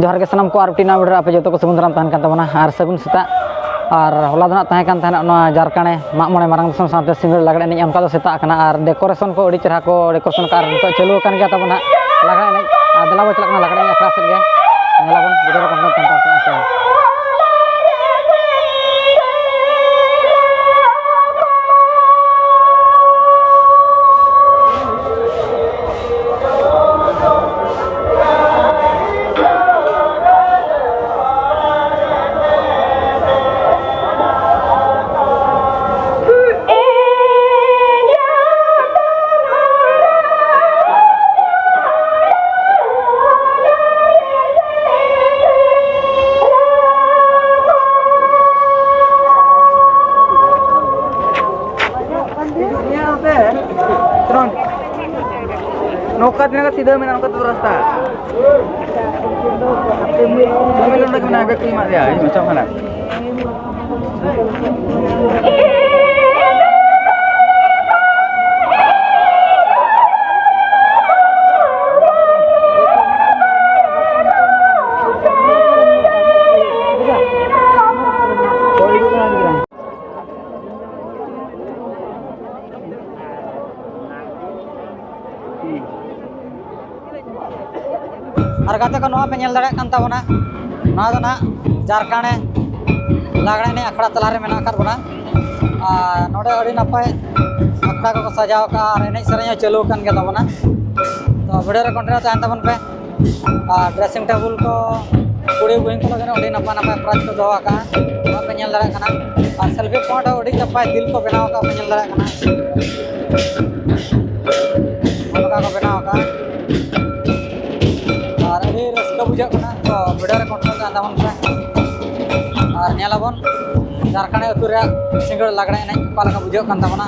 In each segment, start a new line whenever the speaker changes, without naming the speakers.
जोहार के सामान को आरटीना वीडियो आप जो को सगुन दाराम तहन तबना और सगुन सेता और होला दना तहन कान तहन नोआ जारकाने मागमणे मारंग दिसम साथे सिंगल लागड़े एनेज अनका दो सेता kana और डेकोरेशन को अड़ी चेहरा को डेकोरेशन का तो चालू कान गया तबना लागड़े एनेज देला बो चलकना लागड़े अखड़ा सेट गे नेलाबन वीडियो को कंप्लीट तहन नौका दिन का सीधा में नौका तो रास्ता मैं लोग के ना के मार दिया है macam mana और गाते को नोआ पे नेल दाड़े कान ताबोना नोआ दो ना जारकाने लागड़े ने अखड़ा तलारे मेना कर बोना नोडे अड़ी नपाय अखड़ा को सजाव का और एनेज सेरेñ चालू कान गया ताबोना तो वीडियो रे कंटिन्यू तहन ताबोन पे ड्रेसिंग टेबल को कुड़ी बुइन को लगे अड़ी नपा नपा प्राइज को दोवा का नोआ पे नेल दाड़े काना और सेल्फी पॉइंट अड़ी नपाय दिल को बनाव का पे नेल दाड़े काना ओका को बनाव का बुझा तो वीडियो रे कंटिन्यू तहन ताबोन पे और नेलाबोन झारखंड अतु रे सिंगल लागड़े एनेज पालका बुझा कान ताबोना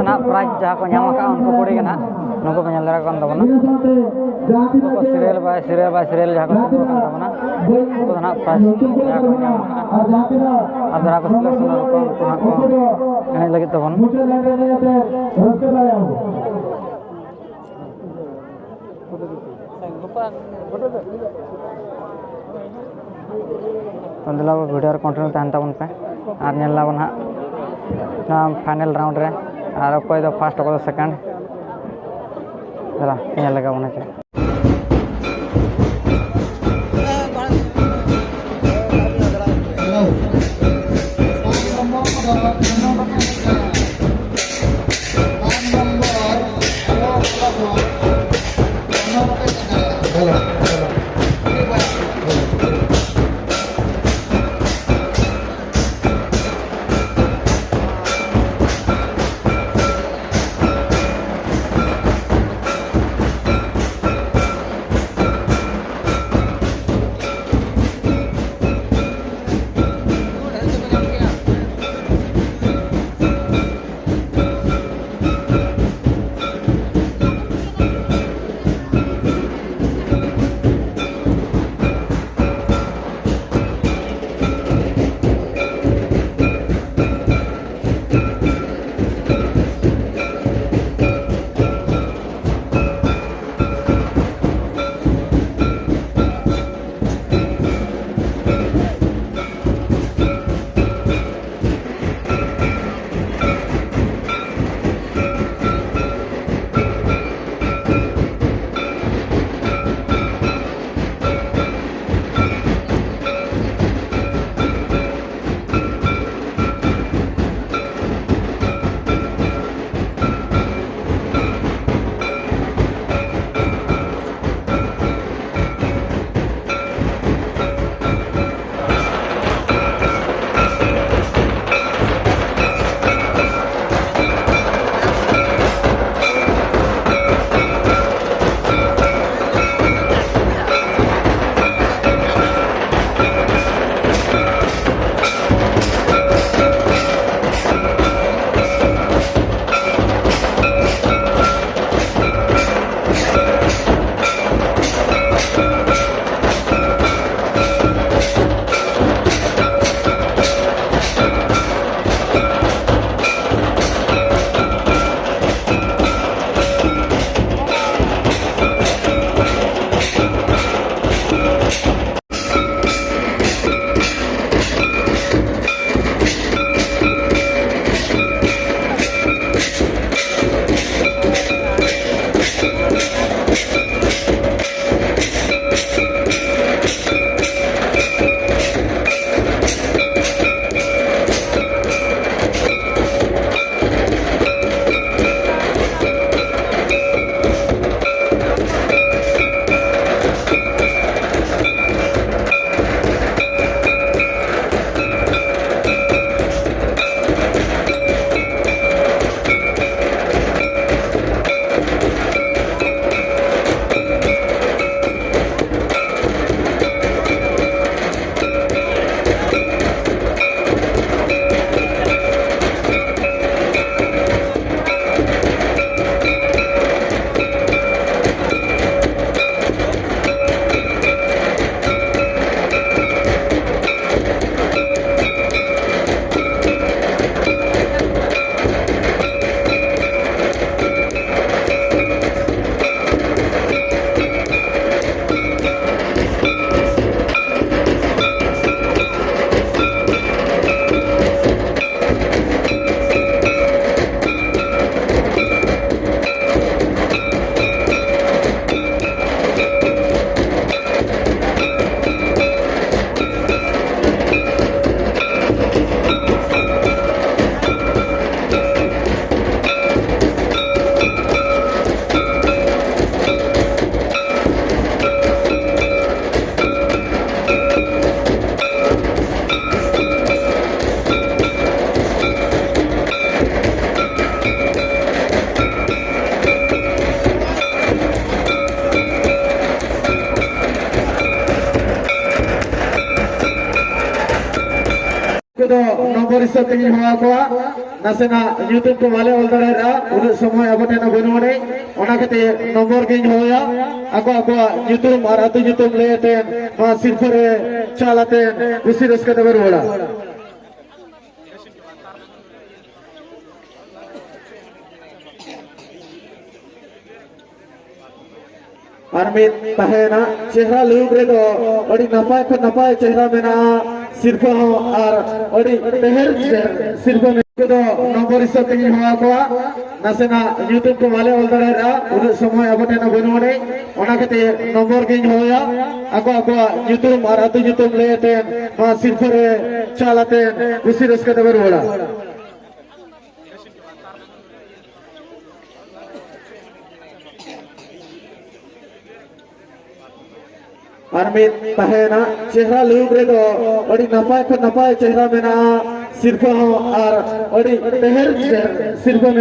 ना प्राइज जहाँ को नाम का उनको कुड़ी ना नुको पे ñel dara kan tabona ko serial by serial जहाँ को tumbo kan tabona ko ना प्राइज जहाँ को नाम का adara ko selection ko tuna ko ini lagi tabon पंद्रह वीडियो कंटिन्यू तहन तबन पे और ñel लाबन हा फाइनल राउंड रे और कोई दो फर्स्ट को सेकंड जरा ñel लगा बने छे
nomor 1 tinggi hawa नासेना यूट्यूब को वाले ऑल दड़ा उन समय अब टेना बनुने ओना कते नंबर गिन होया ako यूट्यूब और अतु यूट्यूब लेते मा सिरफरे चालाते उसी रस्के दबर होला आर्मिन तहेना चेहरा लुक रे दो अड़ी नपाय को नपाय चेहरा में ना सिर्फ और अड़ी तेहर सिर्फ में को दो नंबर हिसाब से हुआ को नासेना यूट्यूब को वाले ऑल दड़ा उन समय अब टेना बनुने ओना कते नंबर गिन होया ako यूट्यूब और अतु यूट्यूब लेते मा सिरफरे चालाते उसी रस्के दबर होला आर्मिन तहेना चेहरा लुक रे दो अड़ी नपाय को नपाय चेहरा में ना सिर्फ और अड़ी तेहर सिर्फ में